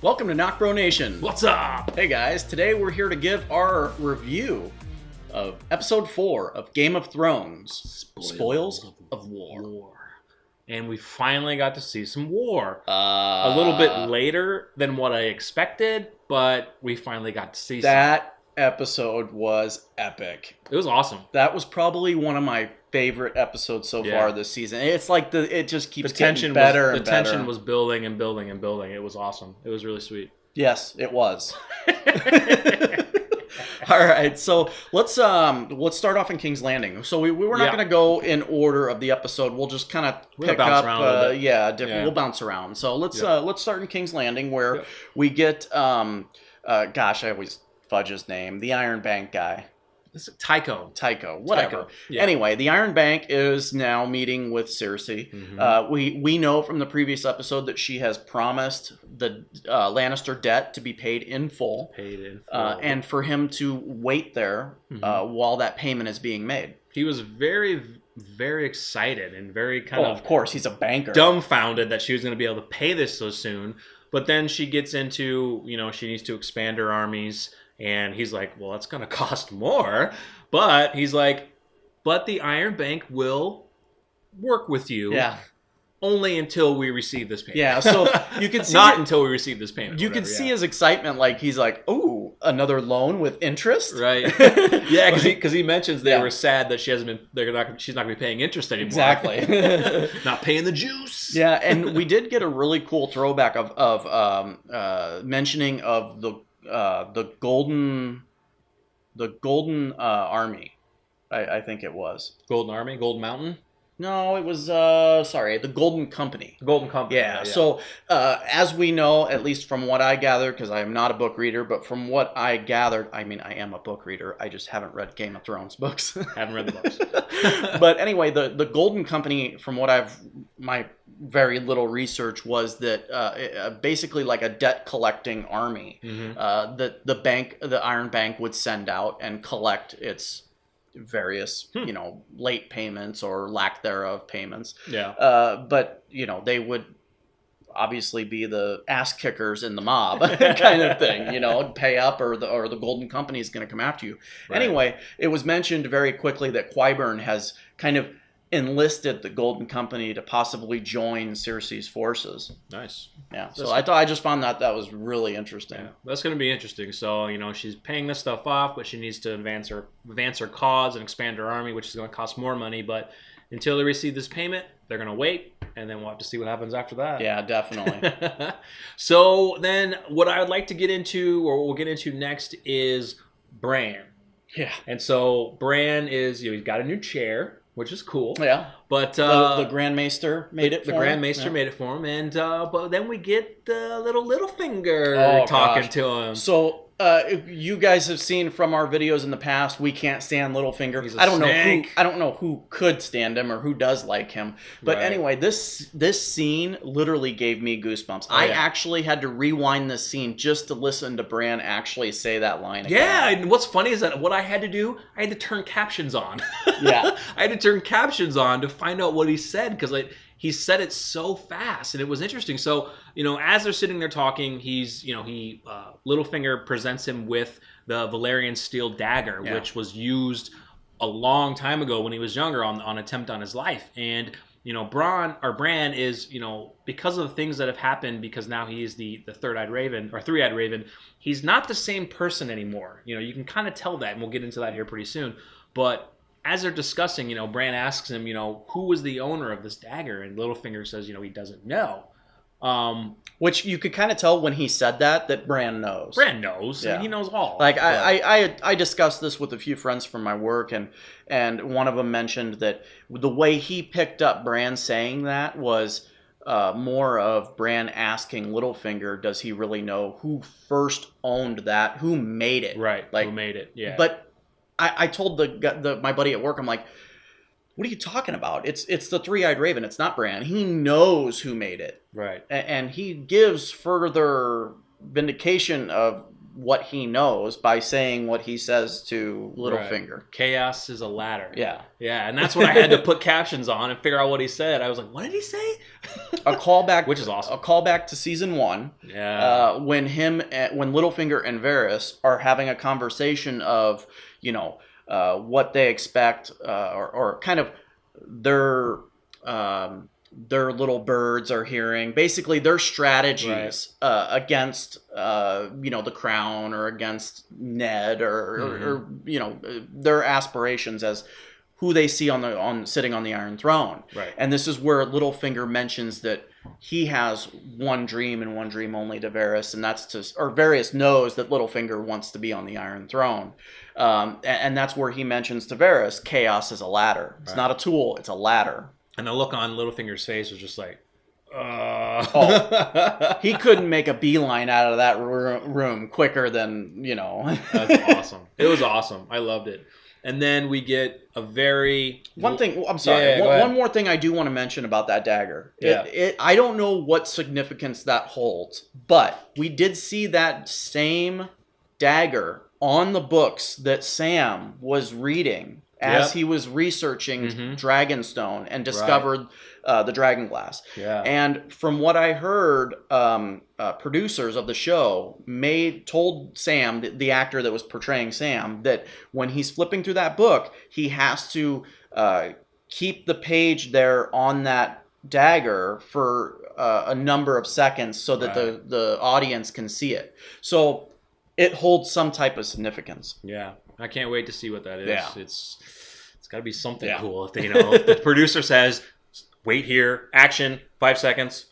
Welcome to NocBro Nation. What's up? Hey guys, today we're here to give our review of episode 4 of Game of Thrones, Spoils of War. And we finally got to see some war. A little bit later than what I expected, but we finally got to see that episode was epic. It was awesome. That was probably one of my favorite episodes so far this season. It's like it just keeps getting better and better. The tension was building and building and building. It was awesome. It was really sweet. Yes, it was. All right, so let's start off in King's Landing. So we're not going to go in order of the episode. We'll just kind of pick up. We'll bounce around. So let's start in King's Landing where we get gosh, I always fudge his name. The Iron Bank guy. Tycho, whatever. Yeah. Anyway, the Iron Bank is now meeting with Cersei. Mm-hmm. We know from the previous episode that she has promised the Lannister debt to be paid in full. And for him to wait there while that payment is being made. He was very, very excited and very of course, he's a banker. Dumbfounded that she was going to be able to pay this so soon. But then she gets into, she needs to expand her armies. And he's like, well, that's going to cost more. But he's like, but the Iron Bank will work with you. Yeah. Only until we receive this payment. Yeah, so you can see... Not until we receive this payment. You can see his excitement. Like, he's like, ooh, another loan with interest? Right. Yeah, because he mentions they were sad that she's not going to be paying interest anymore. Exactly. Not paying the juice. Yeah, and we did get a really cool throwback of mentioning of the golden army, I think it was. Golden Army? Golden Mountain? No, it was the Golden Company. Golden Company. Yeah. So as we know, at least from what I gathered, because I am not a book reader, but from what I gathered, I mean, I am a book reader. I just haven't read Game of Thrones books. Haven't read the books. But anyway, the Golden Company, from what my very little research was that basically like a debt collecting army that the Iron Bank would send out and collect its various late payments or lack thereof payments. But they would obviously be the ass kickers in the mob kind of thing, pay up or the Golden Company is going to come after you. Right. Anyway, it was mentioned very quickly that Qyburn has kind of enlisted the Golden Company to possibly join Cersei's forces. Nice. Yeah. So I just found that was really interesting. Yeah, that's going to be interesting. So, she's paying this stuff off, but she needs to advance her cause and expand her army, which is going to cost more money. But until they receive this payment, they're going to wait, and then we'll have to see what happens after that. Yeah, definitely. So then what I would like to get into, or what we'll get into next, is Bran. Yeah. And so Bran is, he's got a new chair, which is cool. Yeah. But the Grand Maester made it for him. The Grand Maester made it for him. And but then we get the little Littlefinger talking to him. So you guys have seen from our videos in the past, we can't stand Littlefinger. He's a snake. I don't know who could stand him or who does like him. But anyway, this scene literally gave me goosebumps. I actually had to rewind this scene just to listen to Bran actually say that line again. Yeah, and what's funny is that what I had to do, I had to turn captions on. Yeah. I had to turn captions on to find out what he said, because he said it so fast, and it was interesting. So, as they're sitting there talking, Littlefinger presents him with the Valyrian steel dagger, which was used a long time ago when he was younger on attempt on his life. And, Bran is, because of the things that have happened, because now he is the third-eyed raven, or three-eyed raven, he's not the same person anymore. You can kind of tell that, and we'll get into that here pretty soon. But as they're discussing, Bran asks him, who was the owner of this dagger? And Littlefinger says, he doesn't know. Which you could kind of tell when he said that Bran knows. Bran knows. Yeah. I mean, he knows all. Like, I discussed this with a few friends from my work, and one of them mentioned that the way he picked up Bran saying that was more of Bran asking Littlefinger, does he really know who first owned that? Who made it? Right, like, who made it, yeah. But I told my buddy at work, I'm like, what are you talking about? It's the three-eyed raven. It's not Bran. He knows who made it. Right. And he gives further vindication of what he knows by saying what he says to Littlefinger. Right. Chaos is a ladder. Yeah. Yeah, and that's when I had to put captions on and figure out what he said. I was like, what did he say? a callback, which is awesome. A callback to season 1. Yeah. When Littlefinger and Varys are having a conversation of, what they expect, or kind of their little birds are hearing, basically their strategies against the crown, or against Ned, or their aspirations as who they see on sitting on the Iron Throne. Right. And this is where Littlefinger mentions that he has one dream and one dream only to Varys, and that's Varys knows that Littlefinger wants to be on the Iron Throne. And that's where he mentions to Varys, chaos is a ladder. It's not a tool, it's a ladder. And the look on Littlefinger's face was just like, he couldn't make a beeline out of that room quicker than, That's awesome. It was awesome. I loved it. And then we get a very... One thing, I'm sorry. One more thing I do want to mention about that dagger. Yeah. I don't know what significance that holds, but we did see that same dagger on the books that Sam was reading as he was researching Dragonstone and discovered the dragon glass. Yeah. And from what I heard, producers of the show told Sam, the actor that was portraying Sam, that when he's flipping through that book, he has to keep the page there on that dagger for a number of seconds so that the audience can see it. So it holds some type of significance. Yeah. I can't wait to see what that is. Yeah. It's got to be something cool. If the producer says, wait here, action, 5 seconds.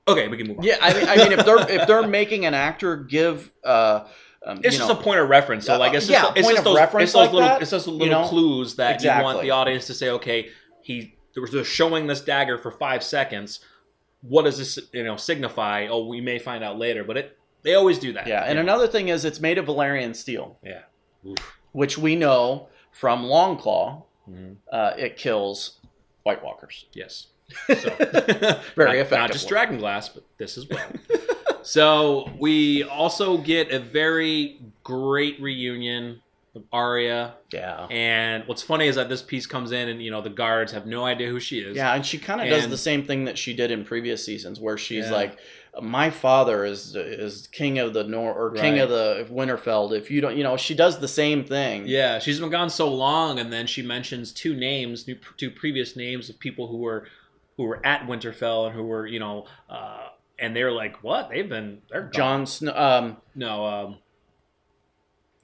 Okay, we can move on. Yeah, I mean, if they're making an actor give, it's just a point of reference. So it's those little clues that you want the audience to say, okay, they're showing this dagger for 5 seconds. What does this signify? Oh, we may find out later, but they always do that. Yeah, and another thing is it's made of Valyrian steel. Yeah. Oof. Which we know from Longclaw, it kills White Walkers. Yes. So, very effective. Not just Dragonglass, but this as well. So we also get a very great reunion of Arya. Yeah. And what's funny is that this piece comes in and, the guards have no idea who she is. Yeah, and she kind of does the same thing that she did in previous seasons where she's like, my father is king of the North, or king of the Winterfell. If you don't, she does the same thing. Yeah, she's been gone so long, and then she mentions two previous names of people who were at Winterfell and who were, and they're like, what? They're gone. Jon Snow.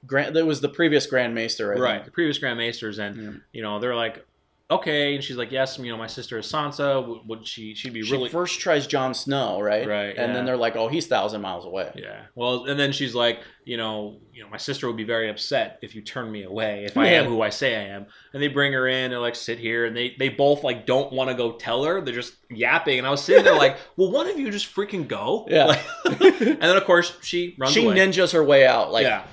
There was the previous Grand Maester, right? The previous Grand Maesters, and they're like, okay, and she's like, yes, my sister is Sansa. Would she'd be really... She first tries Jon Snow, right? Right. And then they're like, oh, he's 1,000 miles away. Yeah. Well, and then she's like, my sister would be very upset if you turn me away, if I am who I say I am. And they bring her in, and like, sit here, and they both like don't want to go tell her. They're just yapping, and I was sitting there like, well, one of you just freaking go. Yeah. And then of course she runs away. She ninjas her way out. Like, yeah.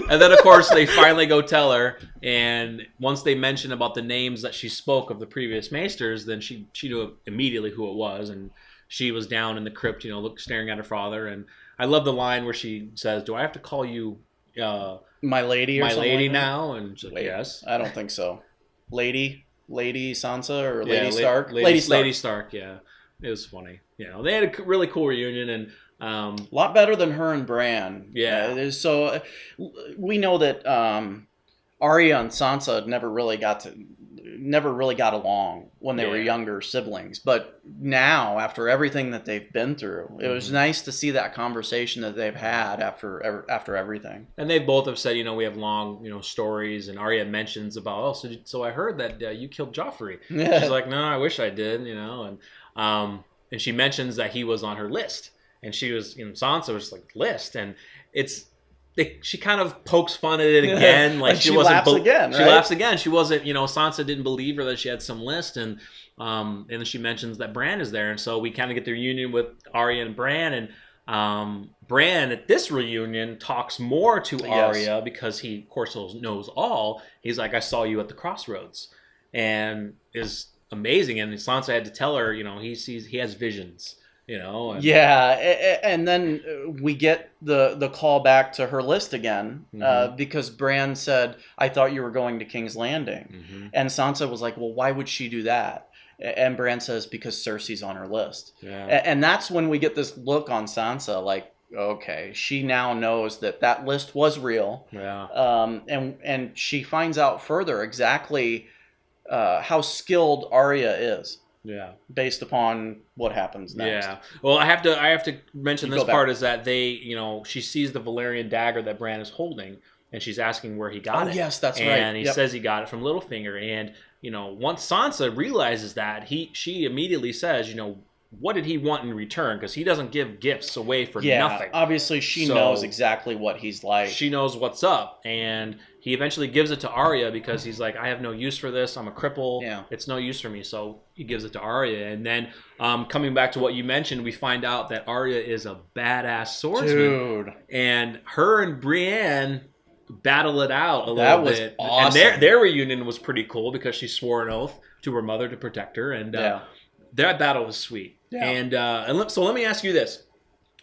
And then, of course, they finally go tell her, and once they mention about the names that she spoke of the previous maesters, then she knew immediately who it was, and she was down in the crypt, staring at her father. And I love the line where she says, "Do I have to call you my lady or my something lady like now?" And she's like, Wait, yes. I don't think so. Lady Sansa or Lady Stark? Lady Stark, yeah. It was funny. They had a really cool reunion, and a lot better than her and Bran. Yeah. So we know that Arya and Sansa never really got along when they were younger siblings. But now, after everything that they've been through, it was nice to see that conversation that they've had after everything. And they both have said, we have long, stories. And Arya mentions about, so I heard that you killed Joffrey. Yeah. She's like, no, I wish I did, and she mentions that he was on her list. And she was, Sansa was like, list. And she kind of pokes fun at it again. Like she laughs again, right? She laughs again. She wasn't, Sansa didn't believe her that she had some list. And then she mentions that Bran is there. And so we kind of get the reunion with Arya and Bran. And Bran at this reunion talks more to Arya because he, of course, knows all. He's like, I saw you at the crossroads. And is amazing. And Sansa had to tell her, he has visions. And, and then we get the call back to her list again, because Bran said, "I thought you were going to King's Landing," and Sansa was like, "Well, why would she do that?" And Bran says, "Because Cersei's on her list." And that's when we get this look on Sansa, like, okay, she now knows that list was real. And she finds out further exactly how skilled Arya is. Based upon what happens next. Well, I have to mention this part is that she sees the Valyrian dagger that Bran is holding, and she's asking where he got it. Oh, yes, that's right. And he says he got it from Littlefinger. And once Sansa realizes that, she immediately says, what did he want in return? Because he doesn't give gifts away for nothing. Obviously, she knows exactly what he's like. She knows what's up, and he eventually gives it to Arya because he's like, I have no use for this. I'm a cripple. It's no use for me. So he gives it to Arya. And then coming back to what you mentioned, we find out that Arya is a badass swordsman. Dude. And her and Brienne battle it out a little bit. That was awesome. And their reunion was pretty cool because she swore an oath to her mother to protect her. And that battle was sweet. And so let me ask you this.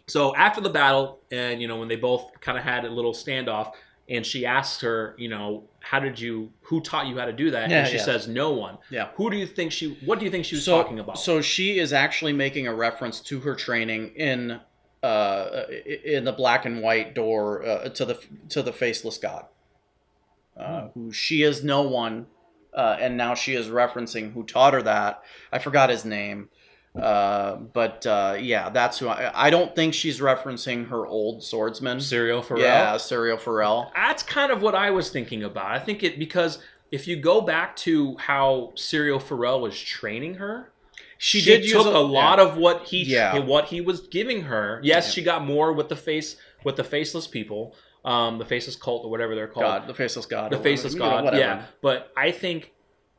So after the battle, and when they both kind of had a little standoff, and she asks her, who taught you how to do that? And she says, no one. What do you think she was talking about? So she is actually making a reference to her training in the black and white door to the faceless god, who she is no one, and now she is referencing who taught her that. I forgot his name. That's who I don't think she's referencing her old swordsman. Syrio Forel? Yeah, Syrio Forel. That's kind of what I was thinking about. I think because if you go back to how Syrio Forel was training her, she took a lot of what he was giving her. Yes, she got more with the faceless people, the faceless cult or whatever they're called. The faceless god. The faceless god. Whatever. Yeah, but I think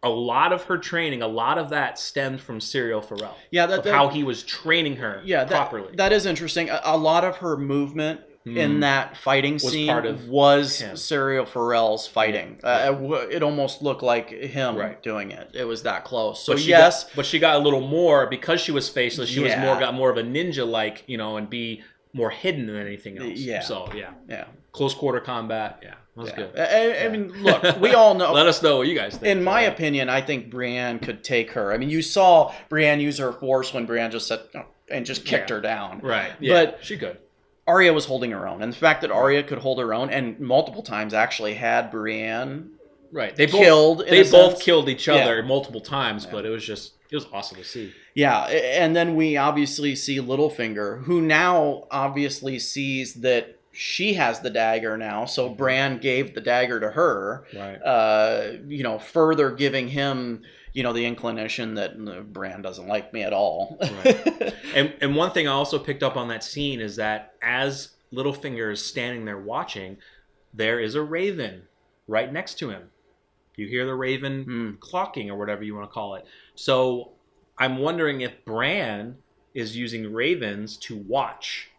a lot of her training, a lot of that stemmed from Syrio Forel. How he was training her properly. That is interesting. A lot of her movement in that fighting scene was Syrio Forel's fighting. It almost looked like him doing it. It was that close. So but she got a little more because she was faceless. She got more of a ninja-like, and be more hidden than anything else. So close quarter combat. That was good. I mean, look, we all know. Let us know what you guys think. In my opinion, I think Brienne could take her. I mean, you saw Brienne use her force when Brienne just said and just kicked her down. Right. Yeah, but she could. Arya was holding her own, and the fact that Arya could hold her own and multiple times actually had Brienne They both killed each other multiple times, but it was awesome to see. Yeah, and then we obviously see Littlefinger, who now obviously sees that she has the dagger now, so Bran gave the dagger to her, further giving him, the inclination that Bran doesn't like me at all. And one thing I also picked up on that scene is that as Littlefinger is standing there watching, there is a raven right next to him. You hear the raven clocking or whatever you want to call it. So I'm wondering if Bran is using ravens to watch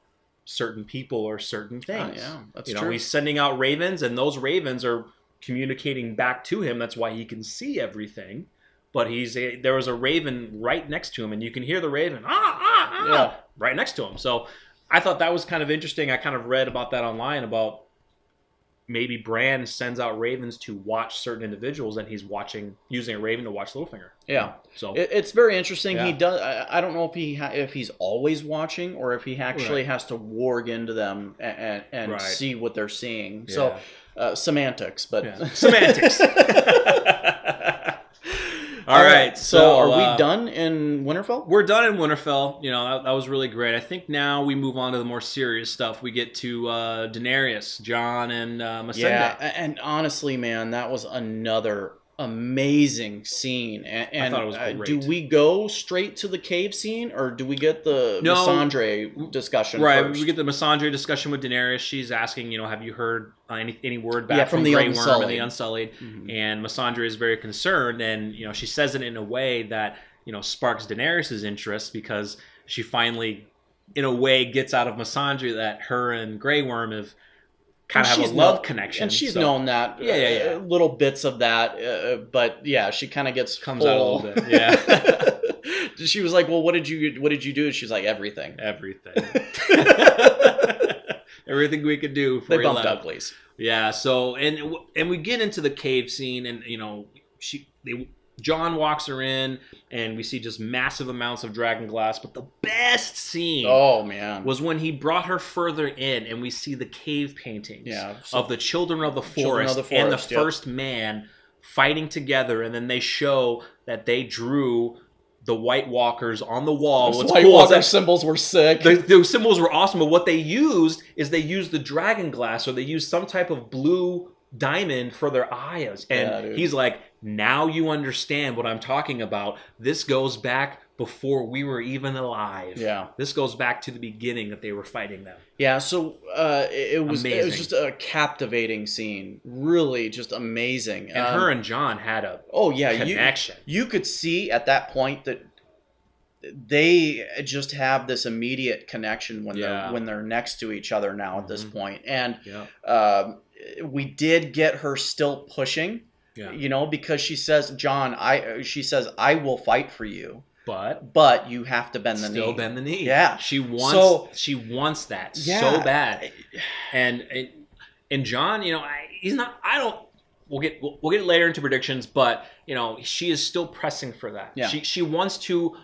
certain people or certain things. That's true. He's sending out ravens, and those ravens are communicating back to him. That's why he can see everything. But there was a raven right next to him, and you can hear the raven right next to him. So I thought that was kind of interesting. I kind of read about that online about maybe Bran sends out ravens to watch certain individuals, and he's using a raven to watch Littlefinger. So it's very interesting. He does. I don't know if he's always watching or if he actually has to warg into them and see what they're seeing. So semantics, but semantics. All right. So are we done in Winterfell? We're done in Winterfell. That was really great. I think now we move on to the more serious stuff. We get to Daenerys, Jon, and Missandei. Yeah, and honestly, man, that was another amazing scene. And I thought it was great. Do we go straight to the cave scene, or do we get the Missandei discussion first? We get the Missandei discussion with Daenerys. She's asking, have you heard any word back from the Grey Worm and the Unsullied? Mm-hmm. And Missandei is very concerned, and she says it in a way that sparks Daenerys' interest, because she finally, in a way, gets out of Missandei that her and Grey Worm have kind of have a love connection. And she's known that. Little bits of that. But she kind of comes out a little bit. Yeah. She was like, well, what did you do? She's like, everything. Everything we could do. They bumped uglies. Yeah. So and we get into the cave scene, and John walks her in, and we see just massive amounts of dragon glass. But the best scene, was when he brought her further in, and we see the cave paintings of the children of the forest, and the first man fighting together, and then they show that they drew the White Walkers on the wall. Those White Walker symbols were sick. The symbols were awesome, but what they used is they used the dragon glass, or they used some type of blue diamond for their eyes. And he's like, now you understand what I'm talking about. This goes back before we were even alive. Yeah. This goes back to the beginning that they were fighting them. Yeah, so it was just a captivating scene. Really just amazing. And her and John had a connection. You could see at that point that they just have this immediate connection when they're next to each other now at this point. And we did get her still pushing, because she says, John, I will fight for you. But you have to bend the knee. Still bend the knee. Yeah. She wants that so bad. And John, he's not. I don't. We'll get later into predictions, but she is still pressing for that. Yeah. She wants to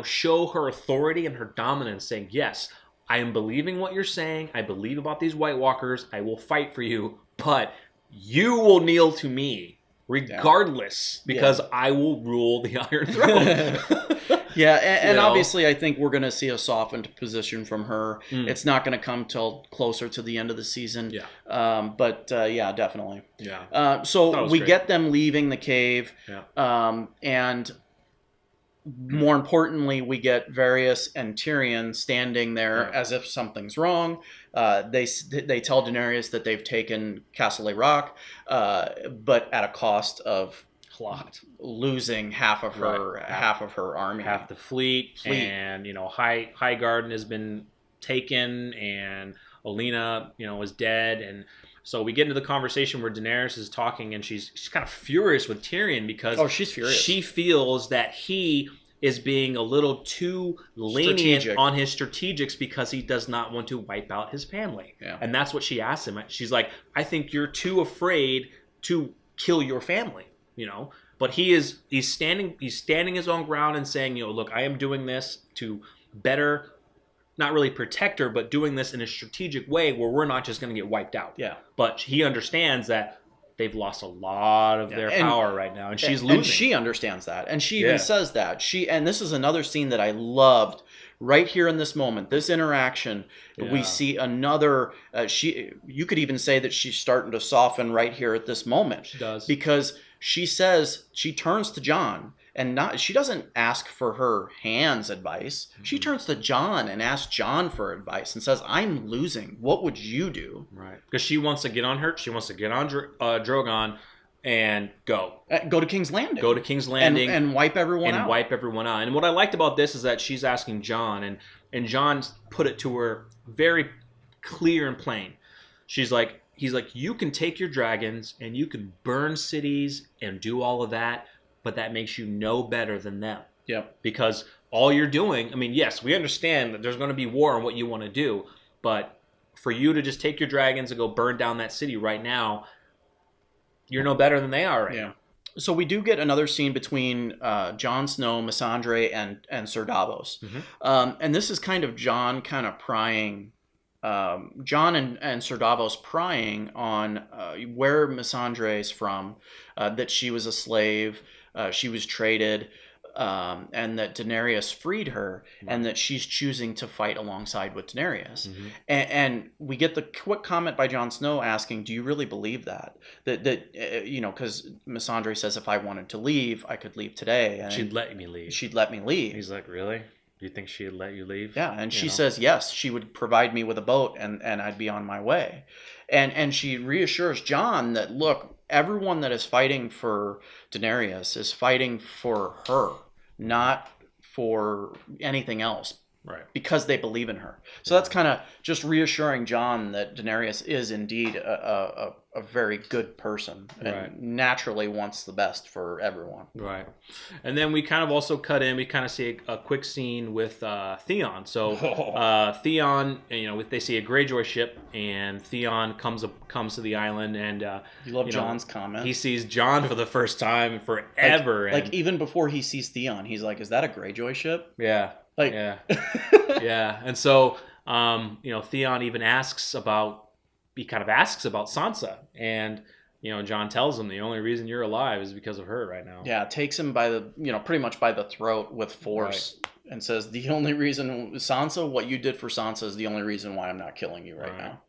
show her authority and her dominance, saying, yes, I am believing what you're saying. I believe about these White Walkers. I will fight for you, but you will kneel to me. Regardless, because I will rule the Iron Throne. And obviously I think we're going to see a softened position from her. It's not going to come till closer to the end of the season. But definitely. So we get them leaving the cave. And more importantly, we get Varys and Tyrion standing there as if something's wrong. They tell Daenerys that they've taken Castle Rock, but at a cost of losing half of her army, half the fleet. And High Garden has been taken, and Olenna is dead. And so we get into the conversation where Daenerys is talking, and she's kind of furious with Tyrion because she's furious. She feels that he is being a little too lenient on his strategics because he does not want to wipe out his family. And that's what she asked him. She's like, I think you're too afraid to kill your family, But he's standing his own ground and saying, look, I am doing this to better, not really protect her, but doing this in a strategic way where we're not just going to get wiped out. But he understands that they've lost a lot of their power right now, and she's losing. And she understands that, and she even says that. And this is another scene that I loved right here in this moment. This interaction, we see another. You could even say that she's starting to soften right here at this moment. She does, because she turns to John. And she doesn't ask for her hand's advice. She turns to John and asks John for advice and says, I'm losing. What would you do? Right. Because she wants to get on her. She wants to get on Drogon and go. Go to King's Landing. Go to King's Landing. And wipe everyone out. And wipe everyone out. And what I liked about this is that she's asking John, and John put it to her very clear and plain. He's like, you can take your dragons and you can burn cities and do all of that, but that makes you no better than them. Because all you're doing, yes, we understand that there's going to be war on what you want to do, but for you to just take your dragons and go burn down that city right now, you're no better than they are right now. So we do get another scene between Jon Snow, Missandei, and Ser Davos. And this is kind of Jon kind of prying, Jon and Ser Davos prying on where Missandei is from, that she was a slave, she was traded, and that Daenerys freed her, and that she's choosing to fight alongside with Daenerys. And we get the quick comment by Jon Snow asking, do you really believe that? That because Missandei says, if I wanted to leave, I could leave today. And she'd let me leave. She'd let me leave. He's like, really? Do you think she'd let you leave? Yeah, and she says, yes, she would provide me with a boat, and I'd be on my way. And she reassures Jon that, look, everyone that is fighting for Daenerys is fighting for her, not for anything else. Right. Because they believe in her. So that's kind of just reassuring Jon that Daenerys is indeed a very good person and naturally wants the best for everyone. Right. And then we kind of also cut in, we kind of see a quick scene with Theon. So Theon, they see a Greyjoy ship, and Theon comes to the island, and you love Jon's comment. He sees Jon for the first time forever. Like even before he sees Theon, he's like, is that a Greyjoy ship? Yeah. Like, yeah. Yeah. And so, Theon even asks about Sansa, and Jon tells him the only reason you're alive is because of her right now. Yeah, takes him by the pretty much by the throat with force, and says the only reason Sansa, what you did for Sansa is the only reason why I'm not killing you right now.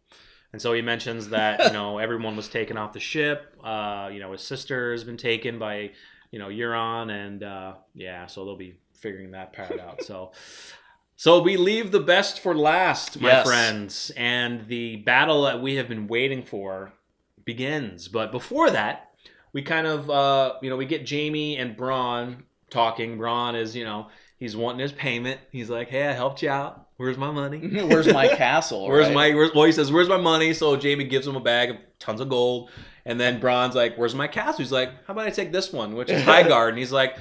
And so he mentions that everyone was taken off the ship. His sister has been taken by Euron, and so they'll be figuring that part out. So we leave the best for last, my friends, and the battle that we have been waiting for begins. But before that, we kind of, we get Jaime and Bronn talking. Bronn is, he's wanting his payment. He's like, hey, I helped you out. Where's my money? Where's my castle? He says, where's my money? So Jaime gives him a bag of tons of gold. And then Bronn's like, where's my castle? He's like, how about I take this one, which is Highgarden? And he's like,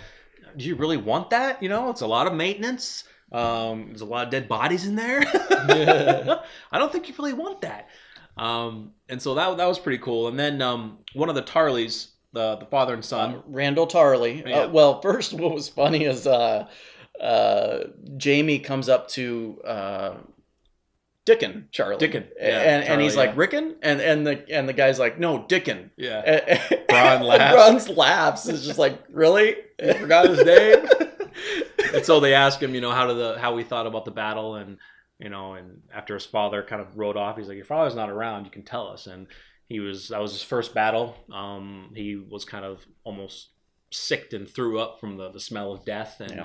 do you really want that? It's a lot of maintenance. There's a lot of dead bodies in there. I don't think you really want that. And so that was pretty cool. And then one of the Tarleys, the father and son, Randall Tarley. Well, first, what was funny is Jaime comes up to Dickon, Charlie. Dickon. And he's like, Rickon? And the guy's like, no, Dickon. Yeah. Bronn laughs. Bronn laughs. It's just like, really? You forgot his name? And so they ask him, how he thought about the battle, and and after his father kind of rode off, he's like, your father's not around, you can tell us. And that was his first battle. He was kind of almost sicked and threw up from the smell of death, and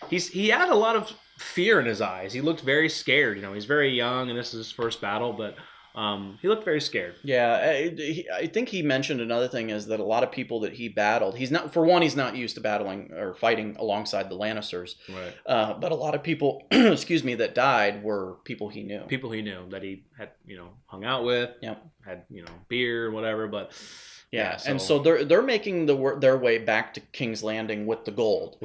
he had a lot of fear in his eyes. He looked very scared. He's very young, and this is his first battle, but he looked very scared. Yeah, I think he mentioned another thing is that a lot of people that he battled, he's not used to battling or fighting alongside the Lannisters. Right. But a lot of people, that died were people he knew. People he knew that he had, hung out with. Yep. Had beer or whatever, but. Yeah, and so they're making their way back to King's Landing with the gold.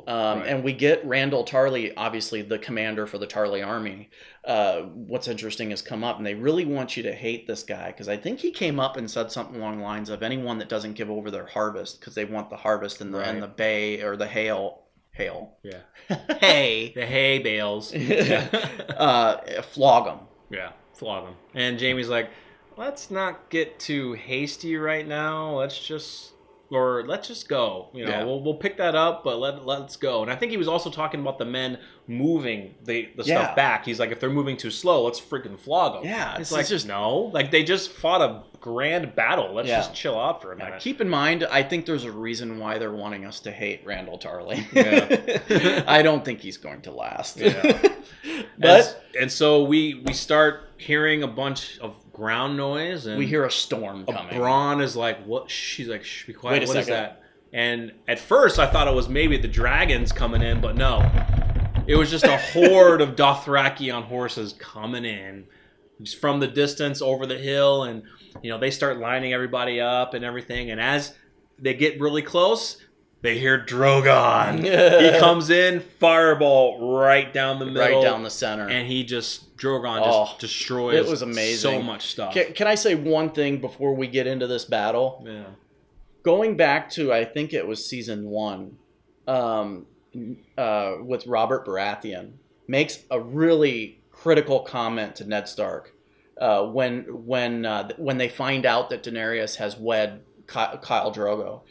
And we get Randall Tarley, obviously the commander for the Tarley army. What's interesting has come up, and they really want you to hate this guy, because I think he came up and said something along the lines of anyone that doesn't give over their harvest, because they want the harvest and the bay or the hail. Yeah. Hay. The hay bales. Flog them. Yeah, flog them. And Jaime's like, let's not get too hasty right now. Let's just go. We'll pick that up, but let's go. And I think he was also talking about the men moving the stuff back. He's like, if they're moving too slow, let's freaking flog them. Yeah, it's like, just no. Like, they just fought a grand battle. Let's just chill out for a minute. Keep in mind, I think there's a reason why they're wanting us to hate Randall Tarley. Yeah. I don't think he's going to last. Yeah. And so we start hearing a bunch of ground noise, and we hear a storm coming. Bronn is like, what? She's like, shh, be quiet. Wait a second. Is that? And at first I thought it was maybe the dragons coming in, but no. It was just a horde of Dothraki on horses coming in just from the distance over the hill, and they start lining everybody up and everything, and as they get really close, they hear Drogon. He comes in, fireball right down the middle. Right down the center. And Drogon just destroys it was amazing. So much stuff. Can I say one thing before we get into this battle? Yeah. Going back to, I think it was season 1, with Robert Baratheon, makes a really critical comment to Ned Stark when they find out that Daenerys has wed Khal Drogo.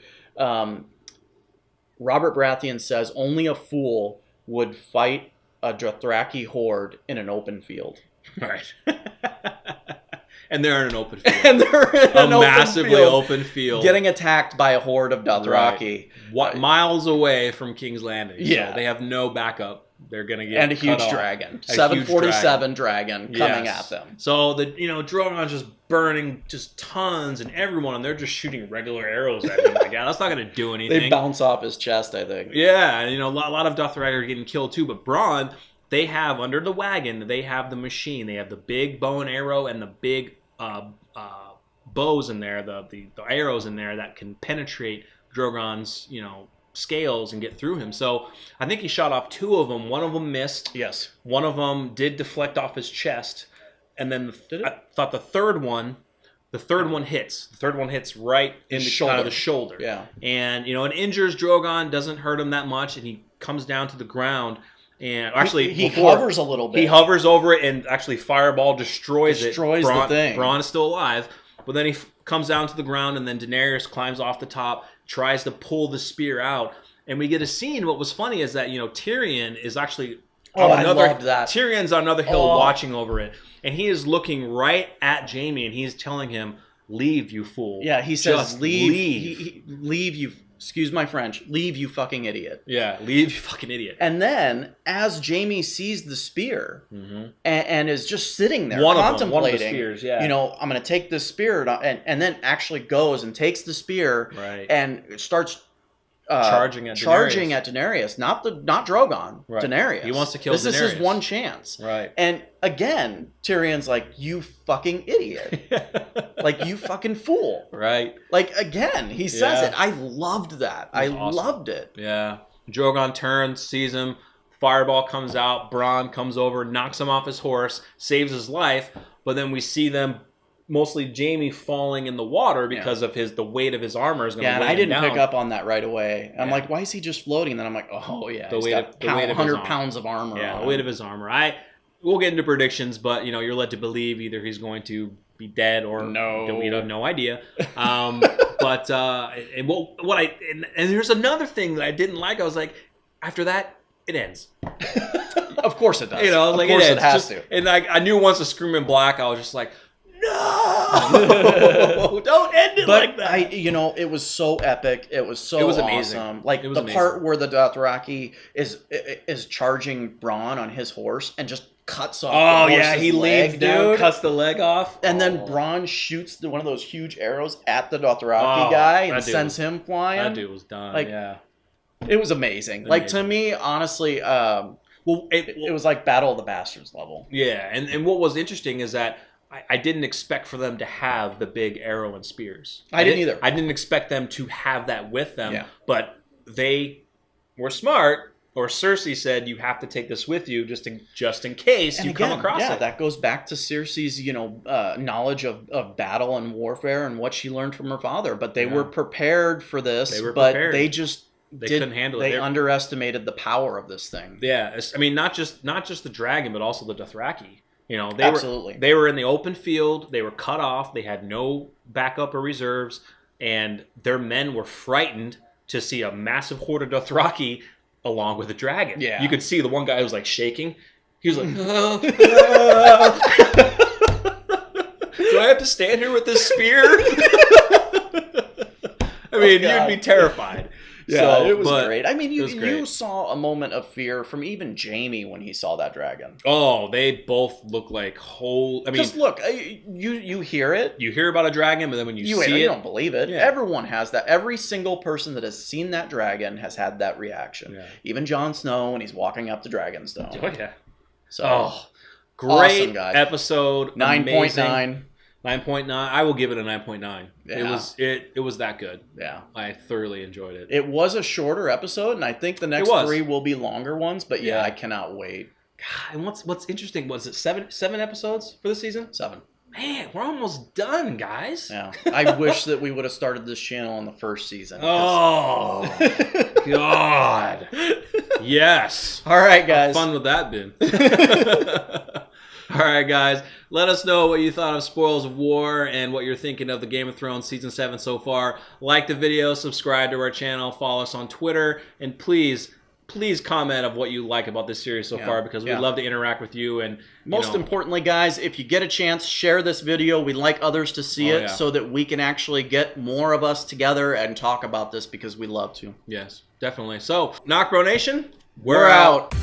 Robert Baratheon says only a fool would fight a Dothraki horde in an open field. Right. And they're in an open field. A massively open field. Getting attacked by a horde of Dothraki. Right. Miles away from King's Landing. Yeah. So they have no backup. They're going to get and a huge dragon. 747 dragon coming at them. So Drogon's just burning just tons and everyone, and they're just shooting regular arrows at him. Like, that's not going to do anything. They bounce off his chest, I think. Yeah, and a lot of Dothraki are getting killed too, but Bronn, they have under the wagon, they have the machine. They have the big bow and arrow and the big bows in there, the arrows in there that can penetrate Drogon's, scales and get through him. So I think he shot off 2 of them. One of them missed. Yes. One of them did deflect off his chest, and then I thought the third one hits. The third one hits right in the shoulder. Yeah. And it injures Drogon, doesn't hurt him that much, and he comes down to the ground. And actually, he hovers a little bit. He hovers over it, and actually, Fireball destroys it. The thing. Bronn is still alive, but then he comes down to the ground, and then Daenerys climbs off the top, tries to pull the spear out, and we get a scene. What was funny is that Tyrion is actually I loved that. Tyrion's on another hill watching over it, and he is looking right at Jaime, and he's telling him, "Leave, you fool." Yeah, he says, "Leave, leave, you." Excuse my French. Leave, you fucking idiot. Yeah, leave, you fucking idiot. And then, as Jaime sees the spear and is just sitting there contemplating, one of the spears, yeah. I'm going to take this spear, and then actually goes and takes the spear and starts charging at Daenerys. Not Drogon, right. Daenerys. He wants to kill This Daenerys. This is his one chance. Right. And again, Tyrion's like, "You fucking idiot." Like, "You fucking fool." Right. Like, again, he says it. I loved that. I loved it. Yeah. Drogon turns, sees him. Fireball comes out. Bronn comes over, knocks him off his horse, saves his life. But then we see them, mostly Jaime, falling in the water because of the weight of his armor is going to weigh him down. I didn't pick up on that right away. I'm like, why is he just floating? And then I'm like, oh yeah, the weight of 100 pounds of armor. Yeah, the weight of his armor. We'll get into predictions, but you're led to believe either he's going to be dead or we have no idea. But and there's another thing that I didn't like. I was like, after that, it ends. Of course it does. I was like, of course it has to. And I knew once the Screaming Black, I was just like, no, don't end it like that. It was so epic. It was so amazing. Awesome. Like the part where the Dothraki is charging Bronn on his horse and just cuts off. Oh yeah, he leans down, cuts the leg off, and then Bronn shoots one of those huge arrows at the Dothraki guy and sends him flying. That dude was done. It was amazing. Like, to me, honestly, it was like Battle of the Bastards level. Yeah, and what was interesting is that I didn't expect for them to have the big arrow and spears. I didn't either. I didn't expect them to have that with them, but they were smart. Or Cersei said, "You have to take this with you just in case you come across it." Yeah, that goes back to Cersei's, knowledge of battle and warfare and what she learned from her father. But they were prepared for this. They couldn't handle it. They underestimated the power of this thing. Yeah, I mean, not just the dragon, but also the Dothraki. Absolutely. They were in the open field. They were cut off. They had no backup or reserves, and their men were frightened to see a massive horde of Dothraki along with a dragon. Yeah. You could see the one guy was like shaking. He was like, Do I have to stand here with this spear? I mean, you'd be terrified. Yeah, it was great. I mean, you saw a moment of fear from even Jaime when he saw that dragon. Oh, they both look like whole. I mean, just look, you hear it. You hear about a dragon, but then when you see it, you don't believe it. Yeah. Everyone has that. Every single person that has seen that dragon has had that reaction. Yeah. Even Jon Snow when he's walking up to Dragonstone. Oh yeah. So great awesome, guys. Episode 9.9. 9.9. I will give it a 9.9. Yeah. It was that good. Yeah. I thoroughly enjoyed it. It was a shorter episode, and I think the next 3 will be longer ones, but yeah, I cannot wait. God, and what's interesting, was it seven episodes for the season? 7. Man, we're almost done, guys. Yeah. I wish that we would have started this channel in the first season. Oh, God. Yes. All right, guys. How fun would that been? All right, guys. Let us know what you thought of Spoils of War and what you're thinking of the Game of Thrones Season 7 so far. Like the video, subscribe to our channel, follow us on Twitter, and please comment of what you like about this series so far, because we'd love to interact with you. And most importantly, guys, if you get a chance, share this video. We'd like others to see it so that we can actually get more of us together and talk about this, because we love to. Yes, definitely. So, NocBro Nation, we're out.